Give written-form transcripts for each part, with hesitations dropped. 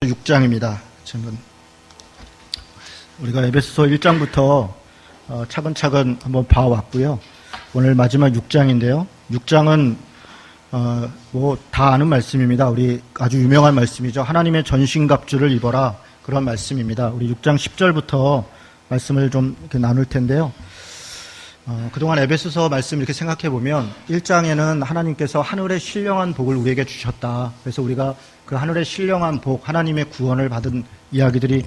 6장입니다. 지금 우리가 에베소서 1장부터 차근차근 한번 봐왔고요. 오늘 마지막 6장인데요. 6장은 뭐 다 아는 말씀입니다. 우리 아주 유명한 말씀이죠. 하나님의 전신갑주를 입어라, 그런 말씀입니다. 우리 6장 10절부터 말씀을 좀 이렇게 나눌 텐데요. 그동안 에베소서 말씀 이렇게 생각해 보면 1장에는 하나님께서 하늘의 신령한 복을 우리에게 주셨다. 그래서 우리가 그 하늘의 신령한 복, 하나님의 구원을 받은 이야기들이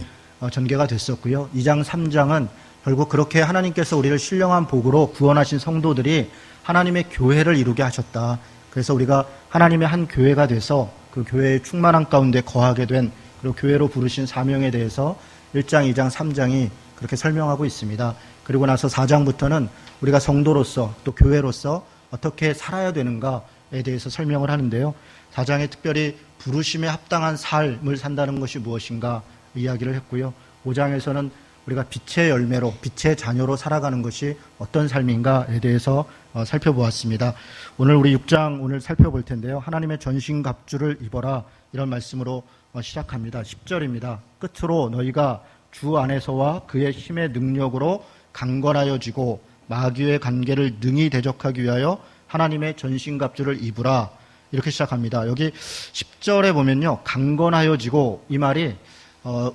전개가 됐었고요. 2장, 3장은 결국 그렇게 하나님께서 우리를 신령한 복으로 구원하신 성도들이 하나님의 교회를 이루게 하셨다. 그래서 우리가 하나님의 한 교회가 돼서 그 교회의 충만한 가운데 거하게 된, 그리고 교회로 부르신 사명에 대해서 1장, 2장, 3장이 그렇게 설명하고 있습니다. 그리고 나서 4장부터는 우리가 성도로서 또 교회로서 어떻게 살아야 되는가에 대해서 설명을 하는데요. 4장에 특별히 부르심에 합당한 삶을 산다는 것이 무엇인가 이야기를 했고요. 5장에서는 우리가 빛의 열매로, 빛의 자녀로 살아가는 것이 어떤 삶인가에 대해서 살펴보았습니다. 오늘 우리 6장 오늘 살펴볼 텐데요. 하나님의 전신갑주를 입어라, 이런 말씀으로 시작합니다. 10절입니다. 끝으로 너희가 주 안에서와 그의 힘의 능력으로 강건하여지고 마귀의 관계를 능히 대적하기 위하여 하나님의 전신갑주를 입으라, 이렇게 시작합니다. 여기 10절에 보면요, 강건하여지고, 이 말이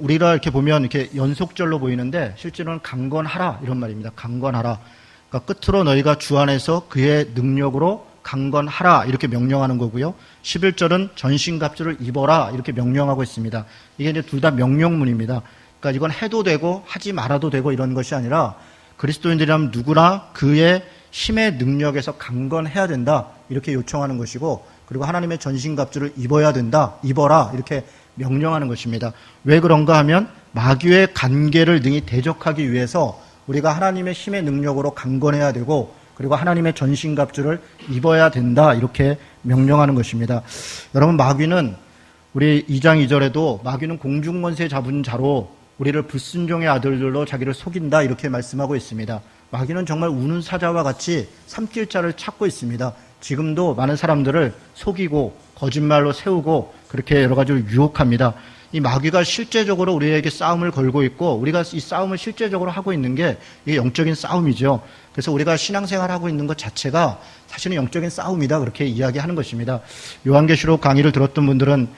우리가 이렇게 보면 이렇게 연속절로 보이는데 실제로는 강건하라, 이런 말입니다. 강건하라. 그러니까 끝으로 너희가 주 안에서 그의 능력으로 강건하라, 이렇게 명령하는 거고요. 11절은 전신갑주를 입어라, 이렇게 명령하고 있습니다. 이게 이제 둘 다 명령문입니다. 그러니까 이건 해도 되고 하지 말아도 되고 이런 것이 아니라 그리스도인들이라면 누구나 그의 힘의 능력에서 강건해야 된다, 이렇게 요청하는 것이고, 그리고 하나님의 전신갑주를 입어야 된다, 입어라, 이렇게 명령하는 것입니다. 왜 그런가 하면 마귀의 관계를 능히 대적하기 위해서 우리가 하나님의 힘의 능력으로 강건해야 되고, 그리고 하나님의 전신갑주를 입어야 된다, 이렇게 명령하는 것입니다. 여러분, 마귀는 우리 2장 2절에도 마귀는 공중권세 잡은 자로 우리를 불순종의 아들들로 자기를 속인다, 이렇게 말씀하고 있습니다. 마귀는 정말 우는 사자와 같이 삼킬 자를 찾고 있습니다. 지금도 많은 사람들을 속이고 거짓말로 세우고 그렇게 여러 가지로 유혹합니다. 이 마귀가 실제적으로 우리에게 싸움을 걸고 있고, 우리가 이 싸움을 실제적으로 하고 있는 게 이게 영적인 싸움이죠. 그래서 우리가 신앙생활을 하고 있는 것 자체가 사실은 영적인 싸움이다, 그렇게 이야기하는 것입니다. 요한계시록 강의를 들었던 분들은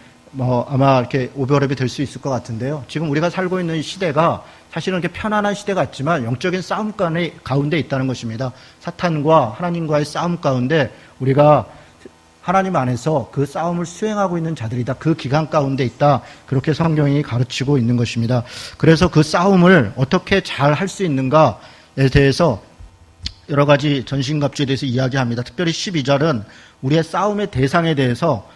아마 이렇게 오버랩이 될 수 있을 것 같은데요. 지금 우리가 살고 있는 이 시대가 사실은 이렇게 편안한 시대 같지만 영적인 싸움 가운데 있다는 것입니다. 사탄과 하나님과의 싸움 가운데 우리가 하나님 안에서 그 싸움을 수행하고 있는 자들이다, 그 기간 가운데 있다, 그렇게 성경이 가르치고 있는 것입니다. 그래서 그 싸움을 어떻게 잘 할 수 있는가에 대해서 여러 가지 전신갑주에 대해서 이야기합니다. 특별히 12절은 우리의 싸움의 대상에 대해서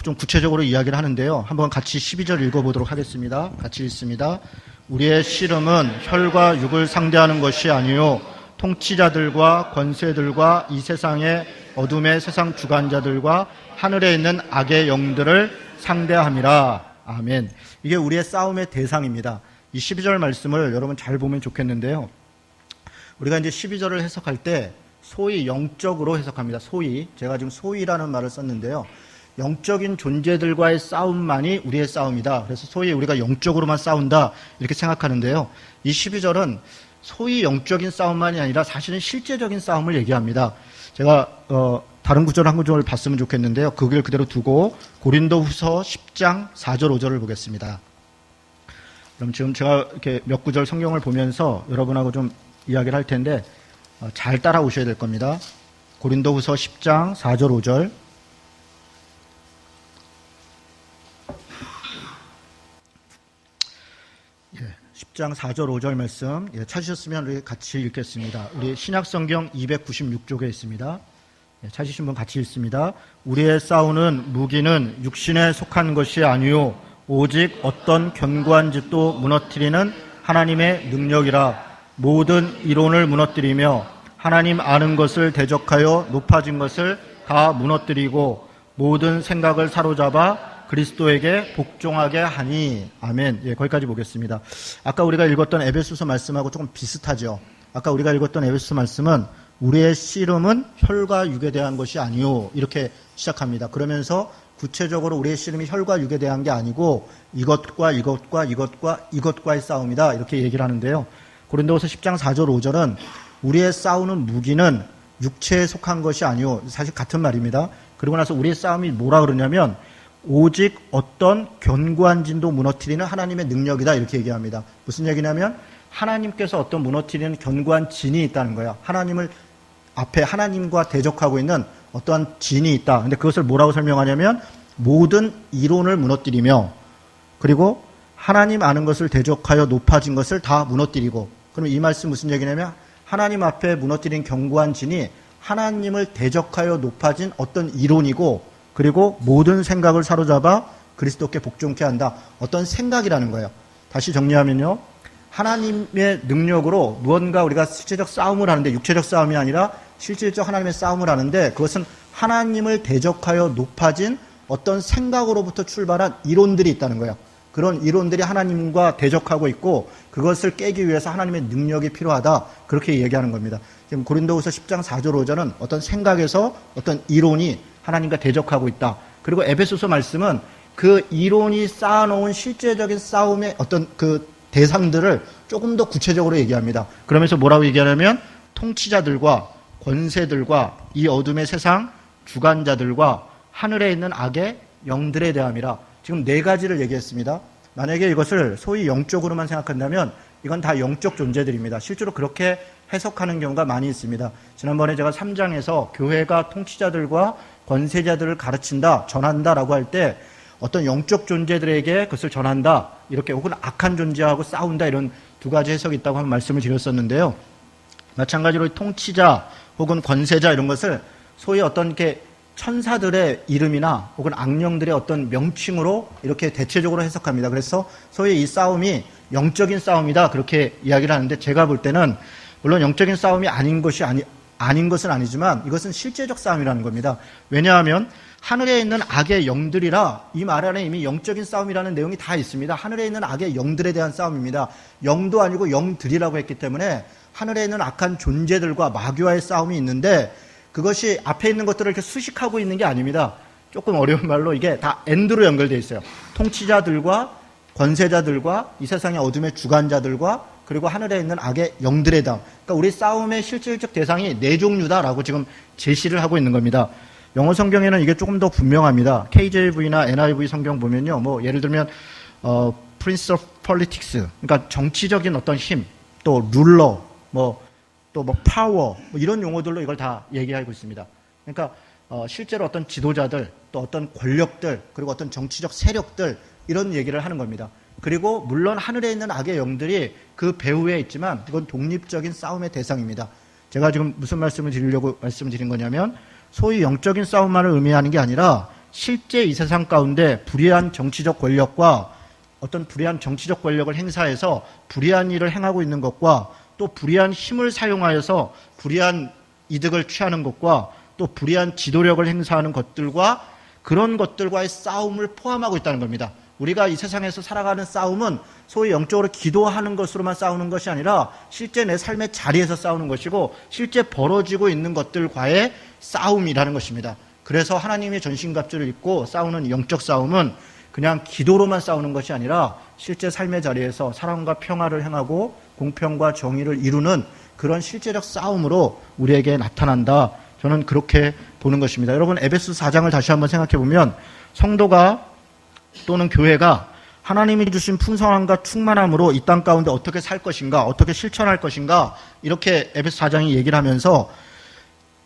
좀 구체적으로 이야기를 하는데요. 한번 같이 12절 읽어보도록 하겠습니다. 같이 읽습니다. 우리의 씨름은 혈과 육을 상대하는 것이 아니요 통치자들과 권세들과 이 세상의 어둠의 세상 주관자들과 하늘에 있는 악의 영들을 상대함이라. 아멘. 이게 우리의 싸움의 대상입니다. 이 12절 말씀을 여러분 잘 보면 좋겠는데요. 우리가 이제 12절을 해석할 때 소위 영적으로 해석합니다. 소위. 제가 지금 소위라는 말을 썼는데요. 영적인 존재들과의 싸움만이 우리의 싸움이다. 그래서 소위 우리가 영적으로만 싸운다, 이렇게 생각하는데요. 이 12절은 소위 영적인 싸움만이 아니라 사실은 실제적인 싸움을 얘기합니다. 제가 다른 구절 한 구절을 봤으면 좋겠는데요. 그걸 그대로 두고 고린도후서 10장 4절 5절을 보겠습니다. 그럼 지금 제가 이렇게 몇 구절 성경을 보면서 여러분하고 좀 이야기를 할 텐데 잘 따라오셔야 될 겁니다. 고린도후서 10장 4절 5절. 10장 4절 5절 말씀 찾으셨으면 우리 같이 읽겠습니다. 우리 신약성경 296쪽에 있습니다. 찾으신 분 같이 읽습니다. 우리의 싸우는 무기는 육신에 속한 것이 아니요 오직 어떤 견고한 집도 무너뜨리는 하나님의 능력이라. 모든 이론을 무너뜨리며 하나님 아는 것을 대적하여 높아진 것을 다 무너뜨리고 모든 생각을 사로잡아 그리스도에게 복종하게 하니. 아멘. 거기까지 보겠습니다. 아까 우리가 읽었던 에베소서 말씀하고 조금 비슷하죠. 아까 우리가 읽었던 에베소서 말씀은 우리의 씨름은 혈과 육에 대한 것이 아니요, 이렇게 시작합니다. 그러면서 구체적으로 우리의 씨름이 혈과 육에 대한 게 아니고 이것과 이것과 이것과 이것과의 싸움이다. 이렇게 얘기를 하는데요. 고린도후서 10장 4절 5절은 우리의 싸우는 무기는 육체에 속한 것이 아니오. 사실 같은 말입니다. 그리고 나서 우리의 싸움이 뭐라 그러냐면 오직 어떤 견고한 진도 무너뜨리는 하나님의 능력이다. 이렇게 얘기합니다. 무슨 얘기냐면 하나님께서 어떤 무너뜨리는 견고한 진이 있다는 거야. 하나님을 앞에 하나님과 대적하고 있는 어떠한 진이 있다. 근데 그것을 뭐라고 설명하냐면 모든 이론을 무너뜨리며 그리고 하나님 아는 것을 대적하여 높아진 것을 다 무너뜨리고 그럼 이 말씀 무슨 얘기냐면 하나님 앞에 무너뜨린 견고한 진이 하나님을 대적하여 높아진 어떤 이론이고 그리고 모든 생각을 사로잡아 그리스도께 복종케 한다. 어떤 생각이라는 거예요. 다시 정리하면요. 하나님의 능력으로 무언가 우리가 실제적 싸움을 하는데 육체적 싸움이 아니라 실질적 하나님의 싸움을 하는데 그것은 하나님을 대적하여 높아진 어떤 생각으로부터 출발한 이론들이 있다는 거예요. 그런 이론들이 하나님과 대적하고 있고 그것을 깨기 위해서 하나님의 능력이 필요하다. 그렇게 얘기하는 겁니다. 지금 고린도후서 10장 4절 5절은 어떤 생각에서 어떤 이론이 하나님과 대적하고 있다. 그리고 에베소서 말씀은 그 이론이 쌓아놓은 실제적인 싸움의 어떤 그 대상들을 조금 더 구체적으로 얘기합니다. 그러면서 뭐라고 얘기하냐면 통치자들과 권세들과 이 어둠의 세상 주관자들과 하늘에 있는 악의 영들에 대함이라. 지금 네 가지를 얘기했습니다. 만약에 이것을 소위 영적으로만 생각한다면 이건 다 영적 존재들입니다. 실제로 그렇게 해석하는 경우가 많이 있습니다. 지난번에 제가 3장에서 교회가 통치자들과 권세자들을 가르친다, 전한다라고 할 때 어떤 영적 존재들에게 그것을 전한다, 이렇게 혹은 악한 존재하고 싸운다 이런 두 가지 해석이 있다고 한 말씀을 드렸었는데요. 마찬가지로 통치자 혹은 권세자 이런 것을 소위 어떤 이렇게 천사들의 이름이나 혹은 악령들의 어떤 명칭으로 이렇게 대체적으로 해석합니다. 그래서 소위 이 싸움이 영적인 싸움이다 그렇게 이야기를 하는데 제가 볼 때는 물론 영적인 싸움이 아닌 것은 아니지만 이것은 실제적 싸움이라는 겁니다. 왜냐하면 하늘에 있는 악의 영들이라 이 말 안에 이미 영적인 싸움이라는 내용이 다 있습니다. 하늘에 있는 악의 영들에 대한 싸움입니다. 영도 아니고 영들이라고 했기 때문에 하늘에 있는 악한 존재들과 마귀와의 싸움이 있는데 그것이 앞에 있는 것들을 이렇게 수식하고 있는 게 아닙니다. 조금 어려운 말로 이게 다 엔드로 연결되어 있어요. 통치자들과 권세자들과 이 세상의 어둠의 주관자들과 그리고 하늘에 있는 악의 영들의 당. 그러니까 우리 싸움의 실질적 대상이 네 종류다라고 지금 제시를 하고 있는 겁니다. 영어 성경에는 이게 조금 더 분명합니다. KJV나 NIV 성경 보면요. 뭐 예를 들면 Prince of Politics, 그러니까 정치적인 어떤 힘, 또 룰러, 파워, 이런 용어들로 이걸 다 얘기하고 있습니다. 그러니까 실제로 어떤 지도자들, 또 어떤 권력들, 그리고 어떤 정치적 세력들 이런 얘기를 하는 겁니다. 그리고 물론 하늘에 있는 악의 영들이 그 배후에 있지만 이건 독립적인 싸움의 대상입니다. 제가 지금 무슨 말씀을 드리려고 말씀드린 거냐면 소위 영적인 싸움만을 의미하는 게 아니라 실제 이 세상 가운데 불의한 정치적 권력과 어떤 불의한 정치적 권력을 행사해서 불의한 일을 행하고 있는 것과 또 불의한 힘을 사용하여서 불의한 이득을 취하는 것과 또 불의한 지도력을 행사하는 것들과 그런 것들과의 싸움을 포함하고 있다는 겁니다. 우리가 이 세상에서 살아가는 싸움은 소위 영적으로 기도하는 것으로만 싸우는 것이 아니라 실제 내 삶의 자리에서 싸우는 것이고 실제 벌어지고 있는 것들과의 싸움이라는 것입니다. 그래서 하나님의 전신갑주를 입고 싸우는 영적 싸움은 그냥 기도로만 싸우는 것이 아니라 실제 삶의 자리에서 사랑과 평화를 행하고 공평과 정의를 이루는 그런 실제적 싸움으로 우리에게 나타난다. 저는 그렇게 보는 것입니다. 여러분 에베소 4장을 다시 한번 생각해 보면 성도가 또는 교회가 하나님이 주신 풍성함과 충만함으로 이 땅 가운데 어떻게 살 것인가, 어떻게 실천할 것인가 이렇게 에베소 4장이 얘기를 하면서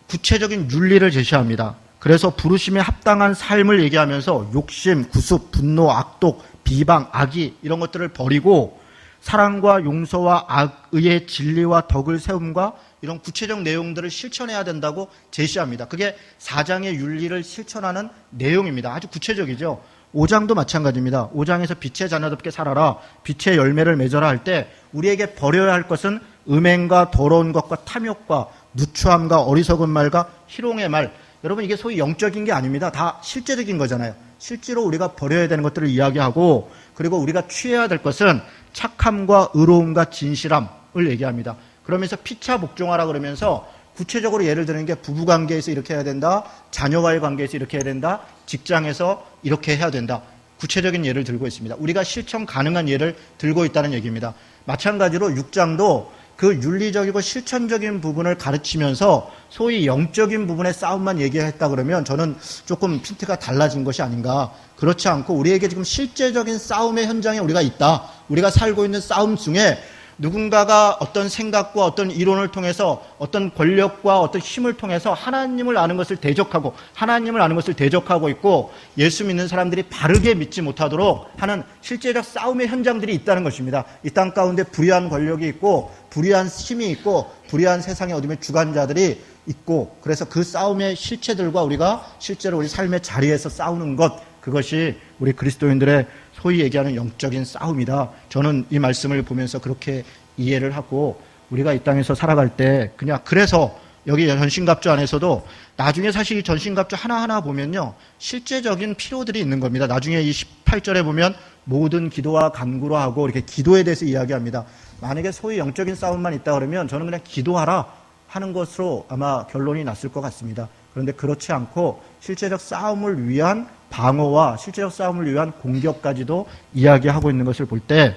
구체적인 윤리를 제시합니다. 그래서 부르심에 합당한 삶을 얘기하면서 욕심, 구습, 분노, 악독, 비방, 악의 이런 것들을 버리고 사랑과 용서와 악의의 진리와 덕을 세움과 이런 구체적 내용들을 실천해야 된다고 제시합니다. 그게 4장의 윤리를 실천하는 내용입니다. 아주 구체적이죠. 5장도 마찬가지입니다. 5장에서 빛의 자녀답게 살아라, 빛의 열매를 맺어라 할 때 우리에게 버려야 할 것은 음행과 더러운 것과 탐욕과 누추함과 어리석은 말과 희롱의 말. 여러분 이게 소위 영적인 게 아닙니다. 다 실제적인 거잖아요. 실제로 우리가 버려야 되는 것들을 이야기하고 그리고 우리가 취해야 될 것은 착함과 의로움과 진실함을 얘기합니다. 그러면서 피차 복종하라 그러면서 구체적으로 예를 드는 게 부부 관계에서 이렇게 해야 된다, 자녀와의 관계에서 이렇게 해야 된다, 직장에서 이렇게 해야 된다. 구체적인 예를 들고 있습니다. 우리가 실천 가능한 예를 들고 있다는 얘기입니다. 마찬가지로 6장도 그 윤리적이고 실천적인 부분을 가르치면서 소위 영적인 부분의 싸움만 얘기했다 그러면 저는 조금 핀트가 달라진 것이 아닌가. 그렇지 않고 우리에게 지금 실제적인 싸움의 현장에 우리가 있다. 우리가 살고 있는 싸움 중에 누군가가 어떤 생각과 어떤 이론을 통해서 어떤 권력과 어떤 힘을 통해서 하나님을 아는 것을 대적하고 하나님을 아는 것을 대적하고 있고 예수 믿는 사람들이 바르게 믿지 못하도록 하는 실제적 싸움의 현장들이 있다는 것입니다. 이 땅 가운데 불의한 권력이 있고 불의한 힘이 있고 불의한 세상의 어둠의 주관자들이 있고 그래서 그 싸움의 실체들과 우리가 실제로 우리 삶의 자리에서 싸우는 것 그것이 우리 그리스도인들의 소위 얘기하는 영적인 싸움이다. 저는 이 말씀을 보면서 그렇게 이해를 하고 우리가 이 땅에서 살아갈 때 그냥 그래서 여기 전신갑주 안에서도 나중에 사실 이 전신갑주 하나하나 보면요. 실제적인 필요들이 있는 겁니다. 나중에 이 18절에 보면 모든 기도와 간구로 하고 이렇게 기도에 대해서 이야기합니다. 만약에 소위 영적인 싸움만 있다 그러면 저는 그냥 기도하라 하는 것으로 아마 결론이 났을 것 같습니다. 그런데 그렇지 않고 실제적 싸움을 위한 방어와 실제적 싸움을 위한 공격까지도 이야기하고 있는 것을 볼 때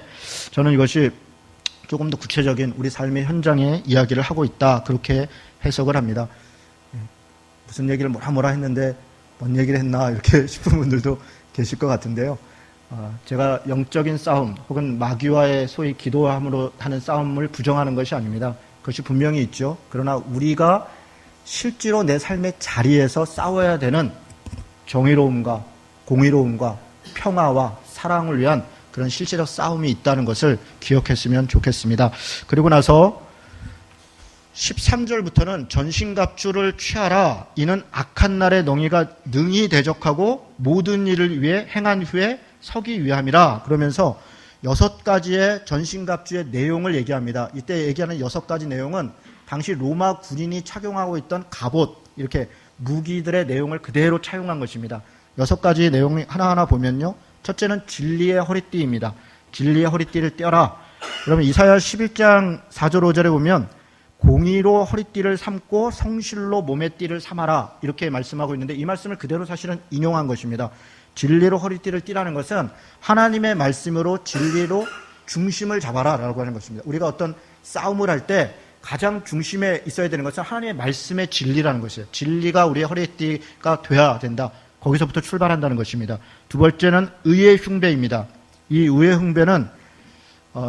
저는 이것이 조금 더 구체적인 우리 삶의 현장에 이야기를 하고 있다. 그렇게 해석을 합니다. 무슨 얘기를 뭐라 했는데 뭔 얘기를 했나 이렇게 싶은 분들도 계실 것 같은데요. 제가 영적인 싸움 혹은 마귀와의 소위 기도함으로 하는 싸움을 부정하는 것이 아닙니다. 그것이 분명히 있죠. 그러나 우리가 실제로 내 삶의 자리에서 싸워야 되는 정의로움과 공의로움과 평화와 사랑을 위한 그런 실제적 싸움이 있다는 것을 기억했으면 좋겠습니다. 그리고 나서 13절부터는 전신갑주를 취하라. 이는 악한 날의 너희가 능히 대적하고 모든 일을 위해 행한 후에 서기 위함이라. 그러면서 6가지의 전신갑주의 내용을 얘기합니다. 이때 얘기하는 6가지 내용은 당시 로마 군인이 착용하고 있던 갑옷, 이렇게 무기들의 내용을 그대로 차용한 것입니다. 6가지 내용이 하나하나 보면요. 첫째는 진리의 허리띠입니다. 진리의 허리띠를 떼어라. 그러면 이사야 11장 4절 5절에 보면 공의로 허리띠를 삼고 성실로 몸의 띠를 삼아라. 이렇게 말씀하고 있는데 이 말씀을 그대로 사실은 인용한 것입니다. 진리로 허리띠를 띠라는 것은 하나님의 말씀으로 진리로 중심을 잡아라 라고 하는 것입니다. 우리가 어떤 싸움을 할 때 가장 중심에 있어야 되는 것은 하나님의 말씀의 진리라는 것이에요. 진리가 우리의 허리띠가 돼야 된다. 거기서부터 출발한다는 것입니다. 두 번째는 의의 흉배입니다. 이 의의 흉배는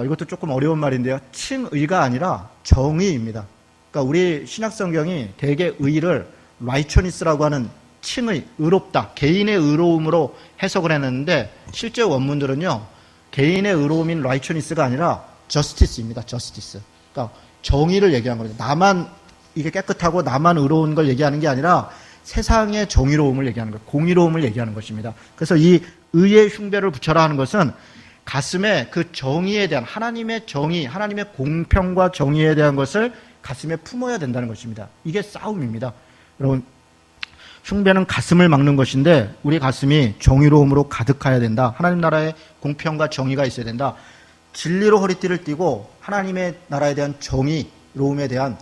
이것도 조금 어려운 말인데요. 칭의가 아니라 정의입니다. 그러니까 우리 신약성경이 대개 의를 righteousness라고 하는 칭의, 의롭다, 개인의 의로움으로 해석을 했는데 실제 원문들은요. 개인의 의로움인 righteousness가 아니라 justice입니다. justice. 그러니까 정의를 얘기한 거죠. 나만 이게 깨끗하고 나만 의로운 걸 얘기하는 게 아니라 세상의 정의로움을 얘기하는 것, 공의로움을 얘기하는 것입니다. 그래서 이 의의 흉배를 붙여라 하는 것은 가슴에 그 정의에 대한 하나님의 정의, 하나님의 공평과 정의에 대한 것을 가슴에 품어야 된다는 것입니다. 이게 싸움입니다. 여러분, 흉배는 가슴을 막는 것인데 우리 가슴이 정의로움으로 가득해야 된다. 하나님 나라의 공평과 정의가 있어야 된다. 진리로 허리띠를 띠고 하나님의 나라에 대한 정의로움에 대한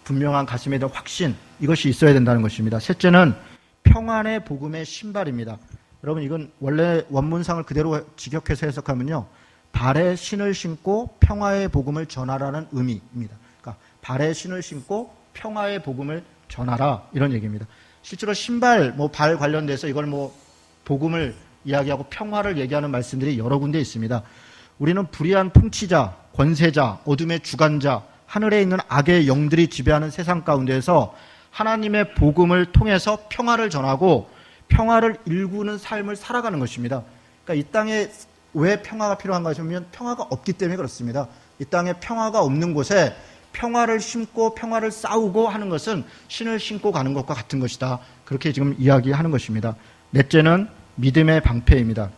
분명한 가슴에 대한 확신, 이것이 있어야 된다는 것입니다. 셋째는 평안의 복음의 신발입니다. 여러분, 이건 원래 원문상을 그대로 직역해서 해석하면요. 발에 신을 신고 평화의 복음을 전하라는 의미입니다. 그러니까 발에 신을 신고 평화의 복음을 전하라, 이런 얘기입니다. 실제로 신발, 발 관련돼서 이걸 복음을 이야기하고 평화를 얘기하는 말씀들이 여러 군데 있습니다. 우리는 불의한 통치자, 권세자, 어둠의 주관자, 하늘에 있는 악의 영들이 지배하는 세상 가운데에서 하나님의 복음을 통해서 평화를 전하고 평화를 일구는 삶을 살아가는 것입니다. 그러니까 이 땅에 왜 평화가 필요한가 하면 평화가 없기 때문에 그렇습니다. 이 땅에 평화가 없는 곳에 평화를 심고 평화를 싸우고 하는 것은 신을 신고 가는 것과 같은 것이다. 그렇게 지금 이야기하는 것입니다. 넷째는 믿음의 방패입니다.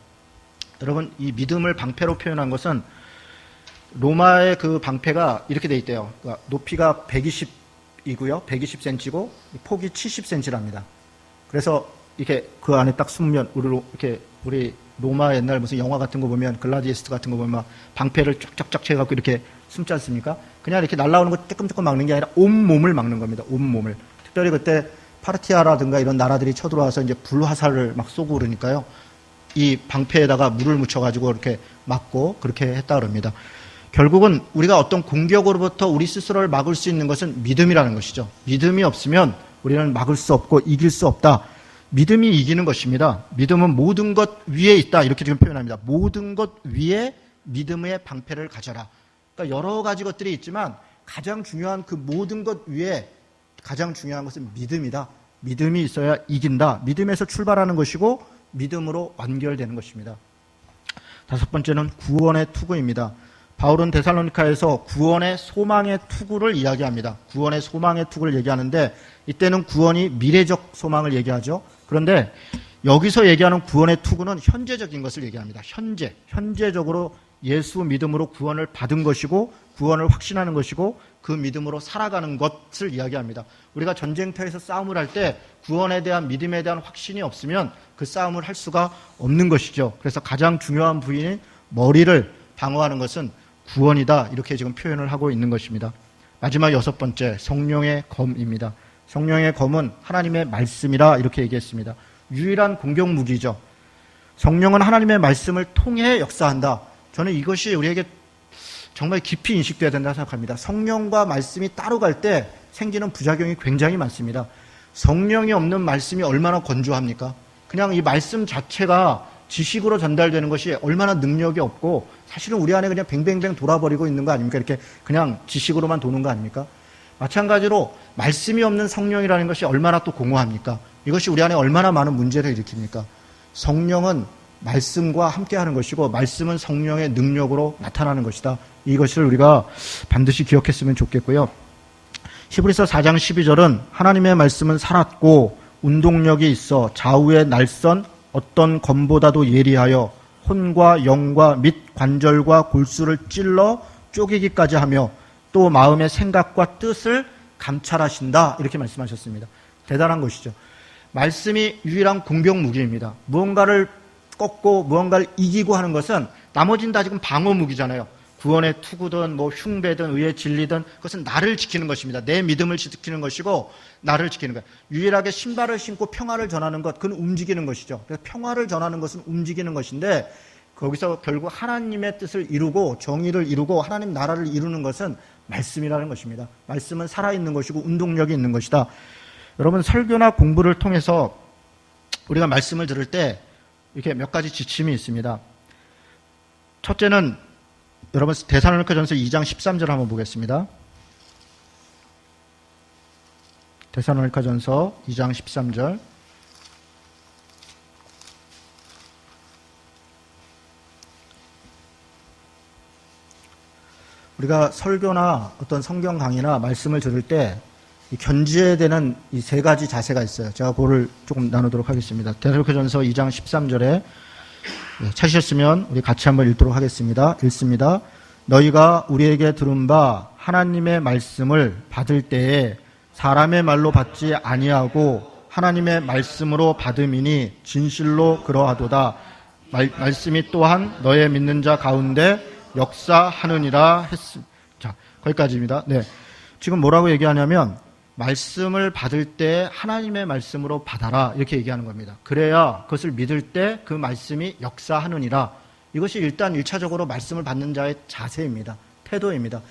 여러분, 이 믿음을 방패로 표현한 것은 로마의 그 방패가 이렇게 돼 있대요. 그러니까 높이가 120이고요. 120cm고 폭이 70cm랍니다. 그래서 이렇게 그 안에 딱 숨으면 우리 로마 옛날 무슨 영화 같은 거 보면 글라디에스트 같은 거 보면 막 방패를 쫙쫙쫙 채갖고 이렇게 숨지 않습니까? 그냥 이렇게 날아오는 거 조금 막는 게 아니라 온몸을 막는 겁니다. 온몸을. 특별히 그때 파르티아라든가 이런 나라들이 쳐들어와서 이제 불화살을 막 쏘고 그러니까요. 이 방패에다가 물을 묻혀가지고 이렇게 막고 그렇게 했다 그럽니다. 결국은 우리가 어떤 공격으로부터 우리 스스로를 막을 수 있는 것은 믿음이라는 것이죠. 믿음이 없으면 우리는 막을 수 없고 이길 수 없다. 믿음이 이기는 것입니다. 믿음은 모든 것 위에 있다. 이렇게 지금 표현합니다. 모든 것 위에 믿음의 방패를 가져라. 그러니까 여러 가지 것들이 있지만 가장 중요한 그 모든 것 위에 가장 중요한 것은 믿음이다. 믿음이 있어야 이긴다. 믿음에서 출발하는 것이고 믿음으로 완결되는 것입니다. 다섯 번째는 구원의 투구입니다. 바울은 데살로니카에서 구원의 소망의 투구를 이야기합니다. 구원의 소망의 투구를 얘기하는데 이때는 구원이 미래적 소망을 얘기하죠. 그런데 여기서 얘기하는 구원의 투구는 현재적인 것을 얘기합니다. 현재적으로 예수 믿음으로 구원을 받은 것이고 구원을 확신하는 것이고 그 믿음으로 살아가는 것을 이야기합니다. 우리가 전쟁터에서 싸움을 할 때 구원에 대한 믿음에 대한 확신이 없으면 그 싸움을 할 수가 없는 것이죠. 그래서 가장 중요한 부분인 머리를 방어하는 것은 구원이다. 이렇게 지금 표현을 하고 있는 것입니다. 마지막 여섯 번째, 성령의 검입니다. 성령의 검은 하나님의 말씀이라 이렇게 얘기했습니다. 유일한 공격 무기죠. 성령은 하나님의 말씀을 통해 역사한다. 저는 이것이 우리에게 정말 깊이 인식돼야 된다고 생각합니다. 성령과 말씀이 따로 갈 때 생기는 부작용이 굉장히 많습니다. 성령이 없는 말씀이 얼마나 건조합니까? 그냥 이 말씀 자체가 지식으로 전달되는 것이 얼마나 능력이 없고 사실은 우리 안에 그냥 뱅뱅뱅 돌아버리고 있는 거 아닙니까? 이렇게 그냥 지식으로만 도는 거 아닙니까? 마찬가지로 말씀이 없는 성령이라는 것이 얼마나 또 공허합니까? 이것이 우리 안에 얼마나 많은 문제를 일으킵니까? 성령은 말씀과 함께하는 것이고 말씀은 성령의 능력으로 나타나는 것이다. 이것을 우리가 반드시 기억했으면 좋겠고요. 히브리서 4장 12절은 하나님의 말씀은 살았고 운동력이 있어 좌우의 날선 어떤 검보다도 예리하여 혼과 영과 및 관절과 골수를 찔러 쪼개기까지 하며 또 마음의 생각과 뜻을 감찰하신다. 이렇게 말씀하셨습니다. 대단한 것이죠. 말씀이 유일한 공격 무기입니다. 무언가를 꺾고 무언가를 이기고 하는 것은 나머지는 다 지금 방어 무기잖아요. 구원의 투구든 뭐 흉배든 의의 진리든 그것은 나를 지키는 것입니다. 내 믿음을 지키는 것이고 나를 지키는 것. 유일하게 신발을 신고 평화를 전하는 것, 그건 움직이는 것이죠. 그래서 평화를 전하는 것은 움직이는 것인데 거기서 결국 하나님의 뜻을 이루고 정의를 이루고 하나님 나라를 이루는 것은 말씀이라는 것입니다. 말씀은 살아있는 것이고 운동력이 있는 것이다. 여러분 설교나 공부를 통해서 우리가 말씀을 들을 때 이렇게 몇 가지 지침이 있습니다. 첫째는 여러분 데살로니가전서 2장 13절 한번 보겠습니다. 데살로니가전서 2장 13절. 우리가 설교나 어떤 성경 강의나 말씀을 들을 때 견지해야 되는 이 세 가지 자세가 있어요. 제가 그거를 조금 나누도록 하겠습니다. 데살로니가전서 2장 13절에 찾으셨으면 우리 같이 한번 읽도록 하겠습니다. 읽습니다. 너희가 우리에게 들은 바 하나님의 말씀을 받을 때에 사람의 말로 받지 아니하고 하나님의 말씀으로 받음이니 진실로 그러하도다. 말씀이 또한 너의 믿는 자 가운데 역사하느니라 했습니다. 자, 거기까지입니다. 네. 지금 뭐라고 얘기하냐면 말씀을 받을 때 하나님의 말씀으로 받아라 이렇게 얘기하는 겁니다. 그래야 그것을 믿을 때 그 말씀이 역사하느니라. 이것이 일단 1차적으로 말씀을 받는 자의 자세입니다. 태도입니다.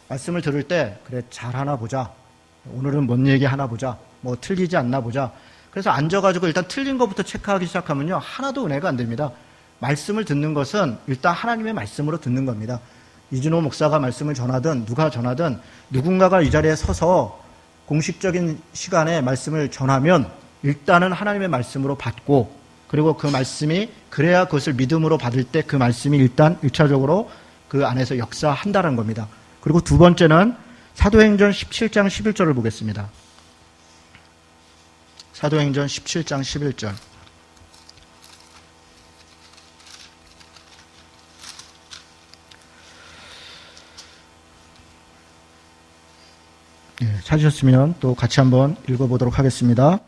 말씀을 들을 때 그래 잘하나 보자. 오늘은 뭔 얘기 하나 보자. 뭐 틀리지 않나 보자. 그래서 앉아가지고 일단 틀린 것부터 체크하기 시작하면요. 하나도 은혜가 안 됩니다. 말씀을 듣는 것은 일단 하나님의 말씀으로 듣는 겁니다. 이준호 목사가 말씀을 전하든 누가 전하든 누군가가 이 자리에 서서 공식적인 시간에 말씀을 전하면 일단은 하나님의 말씀으로 받고 그리고 그 말씀이 그래야 그것을 믿음으로 받을 때 그 말씀이 일단 1차적으로 그 안에서 역사한다는 겁니다. 그리고 두 번째는 사도행전 17장 11절을 보겠습니다. 사도행전 17장 11절. 찾으셨으면 또 같이 한번 읽어보도록 하겠습니다.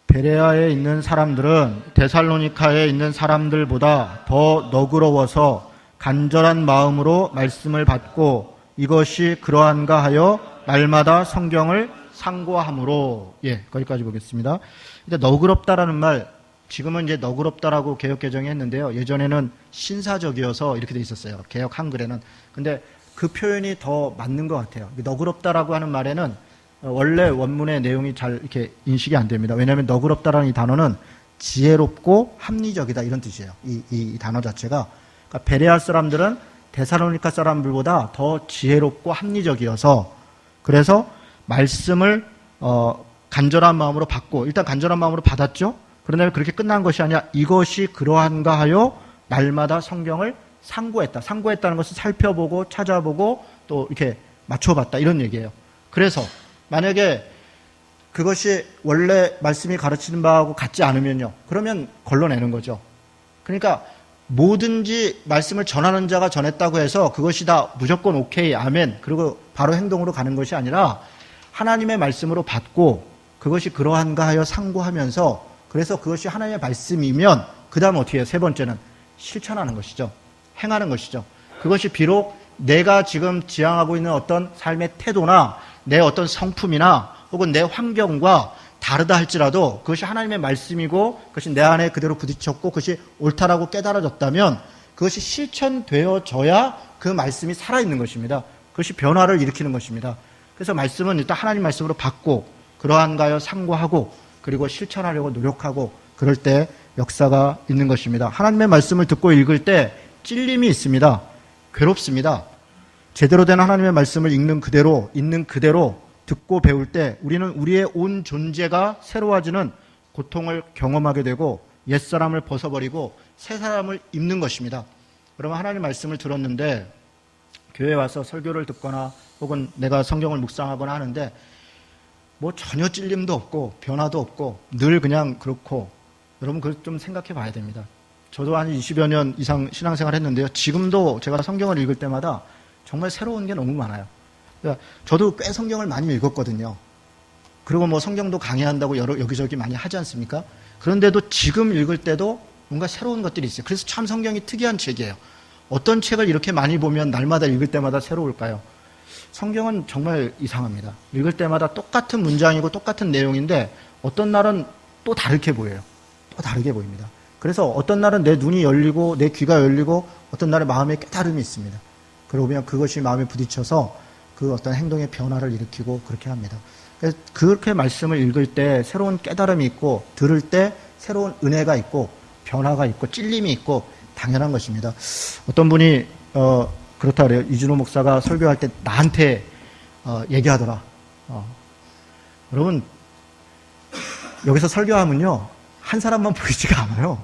베레아에 있는 사람들은 데살로니카에 있는 사람들보다 더 너그러워서 간절한 마음으로 말씀을 받고 이것이 그러한가 하여 날마다 성경을 상고함으로. 거기까지 보겠습니다. 근데 너그럽다라는 말, 지금은 이제 너그럽다라고 개역 개정이 했는데요. 예전에는 신사적이어서 이렇게 돼 있었어요. 개역 한글에는. 근데 그 표현이 더 맞는 것 같아요. 너그럽다라고 하는 말에는 원래 원문의 내용이 잘 이렇게 인식이 안 됩니다. 왜냐하면 너그럽다라는 이 단어는 지혜롭고 합리적이다 이런 뜻이에요. 이 단어 자체가. 그러니까 베레아 사람들은 데살로니카 사람들보다 더 지혜롭고 합리적이어서 그래서 말씀을 간절한 마음으로 받고 일단 간절한 마음으로 받았죠. 그런데 그렇게 끝난 것이 아니라 이것이 그러한가 하여 날마다 성경을 상고했다. 상고했다는 것은 살펴보고 찾아보고 또 이렇게 맞춰봤다 이런 얘기예요. 그래서 만약에 그것이 원래 말씀이 가르치는 바하고 같지 않으면요. 그러면 걸러내는 거죠. 그러니까 뭐든지 말씀을 전하는 자가 전했다고 해서 그것이 다 무조건 오케이, 아멘, 그리고 바로 행동으로 가는 것이 아니라 하나님의 말씀으로 받고 그것이 그러한가 하여 상고하면서 그래서 그것이 하나님의 말씀이면 그 다음 어떻게 해요? 세 번째는 실천하는 것이죠. 행하는 것이죠. 그것이 비록 내가 지금 지향하고 있는 어떤 삶의 태도나 내 어떤 성품이나 혹은 내 환경과 다르다 할지라도 그것이 하나님의 말씀이고 그것이 내 안에 그대로 부딪혔고 그것이 옳다라고 깨달아졌다면 그것이 실천되어져야 그 말씀이 살아있는 것입니다. 그것이 변화를 일으키는 것입니다. 그래서 말씀은 일단 하나님 말씀으로 받고 그러한가요 상고하고 그리고 실천하려고 노력하고 그럴 때 역사가 있는 것입니다. 하나님의 말씀을 듣고 읽을 때 찔림이 있습니다. 괴롭습니다. 제대로 된 하나님의 말씀을 읽는 그대로 있는 그대로 듣고 배울 때 우리는 우리의 온 존재가 새로워지는 고통을 경험하게 되고 옛사람을 벗어버리고 새 사람을 입는 것입니다. 그러면 하나님의 말씀을 들었는데 교회에 와서 설교를 듣거나 혹은 내가 성경을 묵상하거나 하는데 뭐 전혀 찔림도 없고 변화도 없고 늘 그냥 그렇고 여러분 그걸 좀 생각해 봐야 됩니다. 저도 한 20여 년 이상 신앙생활 했는데요. 지금도 제가 성경을 읽을 때마다 정말 새로운 게 너무 많아요. 그러니까 저도 꽤 성경을 많이 읽었거든요. 그리고 뭐 성경도 강의한다고 여기저기 많이 하지 않습니까? 그런데도 지금 읽을 때도 뭔가 새로운 것들이 있어요. 그래서 참 성경이 특이한 책이에요. 어떤 책을 이렇게 많이 보면 날마다 읽을 때마다 새로울까요? 성경은 정말 이상합니다. 읽을 때마다 똑같은 문장이고 똑같은 내용인데 어떤 날은 또 다르게 보여요. 또 다르게 보입니다. 그래서 어떤 날은 내 눈이 열리고 내 귀가 열리고 어떤 날은 마음에 깨달음이 있습니다. 그러고 보면 그것이 마음에 부딪혀서 그 어떤 행동의 변화를 일으키고 그렇게 합니다. 그래서 그렇게 말씀을 읽을 때 새로운 깨달음이 있고 들을 때 새로운 은혜가 있고 변화가 있고 찔림이 있고 당연한 것입니다. 어떤 분이 그렇다 그래요. 이준호 목사가 설교할 때 나한테 얘기하더라. 여러분 여기서 설교하면요 한 사람만 보이지가 않아요.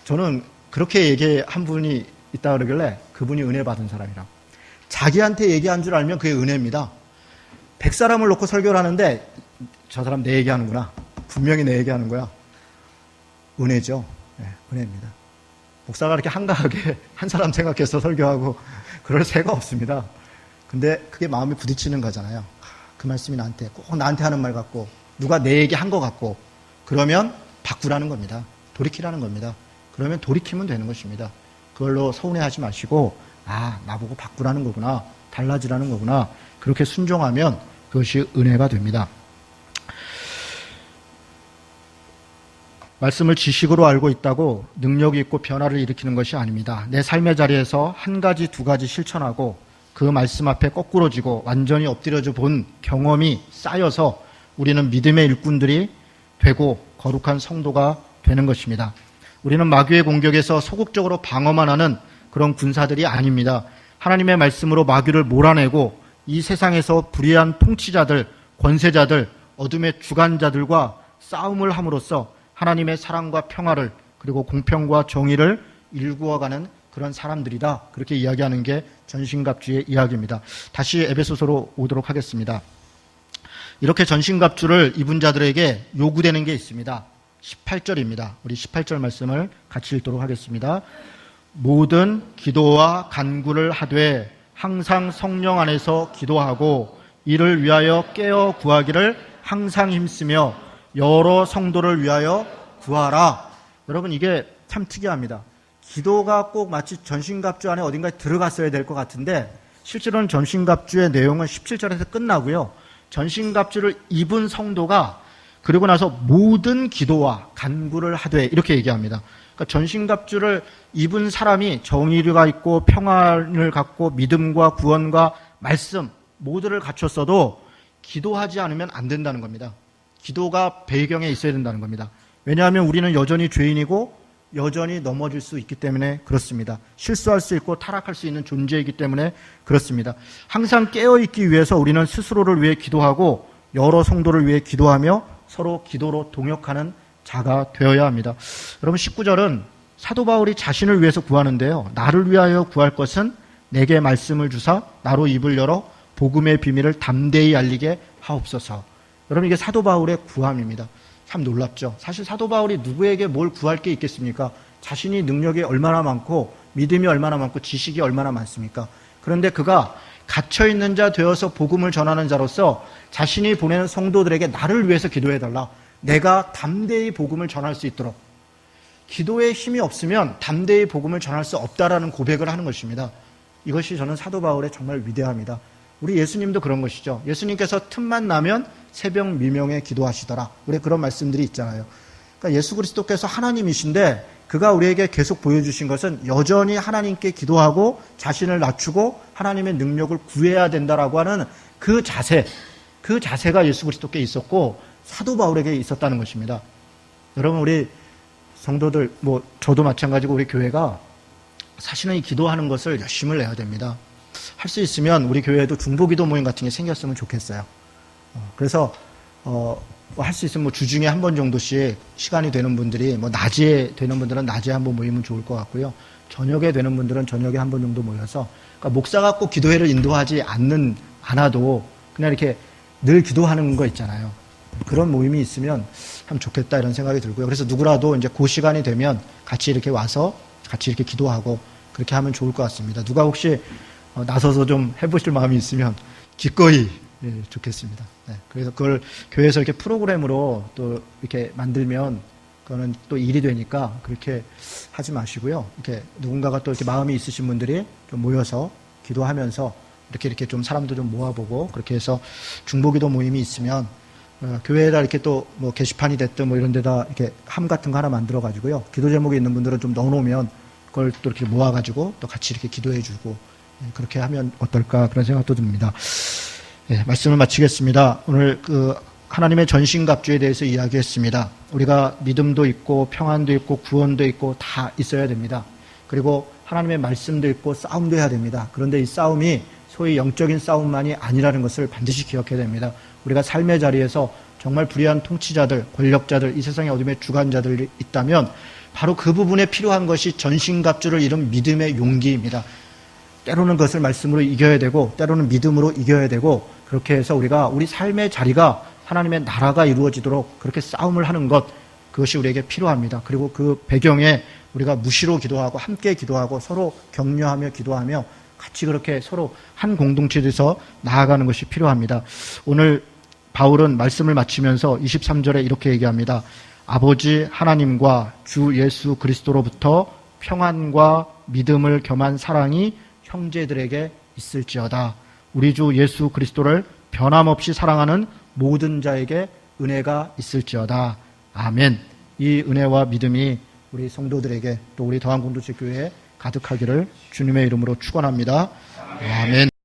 저는 그렇게 얘기한 분이 있다 그러길래 그분이 은혜 받은 사람이라고. 자기한테 얘기한 줄 알면 그게 은혜입니다. 100사람을 놓고 설교를 하는데 저 사람 내 얘기하는구나. 분명히 내 얘기하는 거야. 은혜죠. 네, 은혜입니다. 목사가 그렇게 한가하게 한 사람 생각해서 설교하고 그럴 새가 없습니다. 근데 그게 마음에 부딪히는 거잖아요. 그 말씀이 나한테 꼭 나한테 하는 말 같고 누가 내 얘기 한 것 같고 그러면 바꾸라는 겁니다. 돌이키라는 겁니다. 그러면 돌이키면 되는 것입니다. 그걸로 서운해하지 마시고 나보고 바꾸라는 거구나. 달라지라는 거구나. 그렇게 순종하면 그것이 은혜가 됩니다. 말씀을 지식으로 알고 있다고 능력이 있고 변화를 일으키는 것이 아닙니다. 내 삶의 자리에서 한 가지, 두 가지 실천하고 그 말씀 앞에 거꾸러지고 완전히 엎드려져 본 경험이 쌓여서 우리는 믿음의 일꾼들이 되고 거룩한 성도가 되는 것입니다. 우리는 마귀의 공격에서 소극적으로 방어만 하는 그런 군사들이 아닙니다. 하나님의 말씀으로 마귀를 몰아내고 이 세상에서 불의한 통치자들, 권세자들, 어둠의 주관자들과 싸움을 함으로써 하나님의 사랑과 평화를 그리고 공평과 정의를 일구어가는 그런 사람들이다. 그렇게 이야기하는 게 전신갑주의 이야기입니다. 다시 에베소서로 오도록 하겠습니다. 이렇게 전신갑주를 입은 자들에게 요구되는 게 있습니다. 18절입니다. 우리 18절 말씀을 같이 읽도록 하겠습니다. 모든 기도와 간구를 하되 항상 성령 안에서 기도하고 이를 위하여 깨어 구하기를 항상 힘쓰며 여러 성도를 위하여 구하라. 여러분 이게 참 특이합니다. 기도가 꼭 마치 전신갑주 안에 어딘가에 들어갔어야 될 것 같은데 실제로는 전신갑주의 내용은 17절에서 끝나고요. 전신갑주를 입은 성도가 그리고 나서 모든 기도와 간구를 하되 이렇게 얘기합니다. 그러니까 전신갑주를 입은 사람이 정의가 있고 평안을 갖고 믿음과 구원과 말씀 모두를 갖췄어도 기도하지 않으면 안 된다는 겁니다. 기도가 배경에 있어야 된다는 겁니다. 왜냐하면 우리는 여전히 죄인이고 여전히 넘어질 수 있기 때문에 그렇습니다. 실수할 수 있고 타락할 수 있는 존재이기 때문에 그렇습니다. 항상 깨어있기 위해서 우리는 스스로를 위해 기도하고 여러 성도를 위해 기도하며 서로 기도로 동역하는 자가 되어야 합니다. 여러분 19절은 사도 바울이 자신을 위해서 구하는데요. 나를 위하여 구할 것은 내게 말씀을 주사 나로 입을 열어 복음의 비밀을 담대히 알리게 하옵소서. 여러분 이게 사도 바울의 구함입니다. 참 놀랍죠. 사실 사도 바울이 누구에게 뭘 구할 게 있겠습니까? 자신이 능력이 얼마나 많고 믿음이 얼마나 많고 지식이 얼마나 많습니까? 그런데 그가 갇혀있는 자 되어서 복음을 전하는 자로서 자신이 보내는 성도들에게 나를 위해서 기도해달라. 내가 담대히 복음을 전할 수 있도록. 기도에 힘이 없으면 담대히 복음을 전할 수 없다라는 고백을 하는 것입니다. 이것이 저는 사도 바울의 정말 위대합니다. 우리 예수님도 그런 것이죠. 예수님께서 틈만 나면 새벽 미명에 기도하시더라. 우리 그런 말씀들이 있잖아요. 그러니까 예수 그리스도께서 하나님이신데 그가 우리에게 계속 보여주신 것은 여전히 하나님께 기도하고 자신을 낮추고 하나님의 능력을 구해야 된다라고 하는 그 자세가 예수 그리스도께 있었고 사도 바울에게 있었다는 것입니다. 여러분 우리 성도들 저도 마찬가지고 우리 교회가 사실은 이 기도하는 것을 열심을 내야 됩니다. 할 수 있으면 우리 교회에도 중보기도 모임 같은 게 생겼으면 좋겠어요. 그래서 할 수 있으면 주중에 한 번 정도씩 시간이 되는 분들이 낮에 되는 분들은 낮에 한 번 모이면 좋을 것 같고요. 저녁에 되는 분들은 저녁에 한 번 정도 모여서 그러니까 목사가 꼭 기도회를 인도하지 않아도 그냥 이렇게 늘 기도하는 거 있잖아요. 그런 모임이 있으면 참 좋겠다 이런 생각이 들고요. 그래서 누구라도 이제 그 시간이 되면 같이 이렇게 와서 같이 이렇게 기도하고 그렇게 하면 좋을 것 같습니다. 누가 혹시 나서서 좀 해보실 마음이 있으면 기꺼이 좋겠습니다. 네, 그래서 그걸 교회에서 이렇게 프로그램으로 또 이렇게 만들면 그거는 또 일이 되니까 그렇게 하지 마시고요. 이렇게 누군가가 또 이렇게 마음이 있으신 분들이 좀 모여서 기도하면서 이렇게 좀 사람도 좀 모아보고 그렇게 해서 중보기도 모임이 있으면 교회에다 이렇게 또 게시판이 됐든 이런 데다 이렇게 함 같은 거 하나 만들어 가지고요. 기도 제목이 있는 분들은 좀 넣어놓으면 그걸 또 이렇게 모아가지고 또 같이 이렇게 기도해주고 그렇게 하면 어떨까 그런 생각도 듭니다. 말씀을 마치겠습니다. 오늘 하나님의 전신갑주에 대해서 이야기했습니다. 우리가 믿음도 있고 평안도 있고 구원도 있고 다 있어야 됩니다. 그리고 하나님의 말씀도 있고 싸움도 해야 됩니다. 그런데 이 싸움이 소위 영적인 싸움만이 아니라는 것을 반드시 기억해야 됩니다. 우리가 삶의 자리에서 정말 불의한 통치자들, 권력자들, 이 세상의 어둠의 주관자들이 있다면 바로 그 부분에 필요한 것이 전신갑주를 이룬 믿음의 용기입니다. 때로는 그것을 말씀으로 이겨야 되고 때로는 믿음으로 이겨야 되고 그렇게 해서 우리가 우리 삶의 자리가 하나님의 나라가 이루어지도록 그렇게 싸움을 하는 것 그것이 우리에게 필요합니다. 그리고 그 배경에 우리가 무시로 기도하고 함께 기도하고 서로 격려하며 기도하며 같이 그렇게 서로 한 공동체에서 나아가는 것이 필요합니다. 오늘 바울은 말씀을 마치면서 23절에 이렇게 얘기합니다. 아버지 하나님과 주 예수 그리스도로부터 평안과 믿음을 겸한 사랑이 형제들에게 있을지어다. 우리 주 예수 그리스도를 변함없이 사랑하는 모든 자에게 은혜가 있을지어다. 아멘. 이 은혜와 믿음이 우리 성도들에게 또 우리 더한공동체 교회에 가득하기를 주님의 이름으로 축원합니다. 아멘.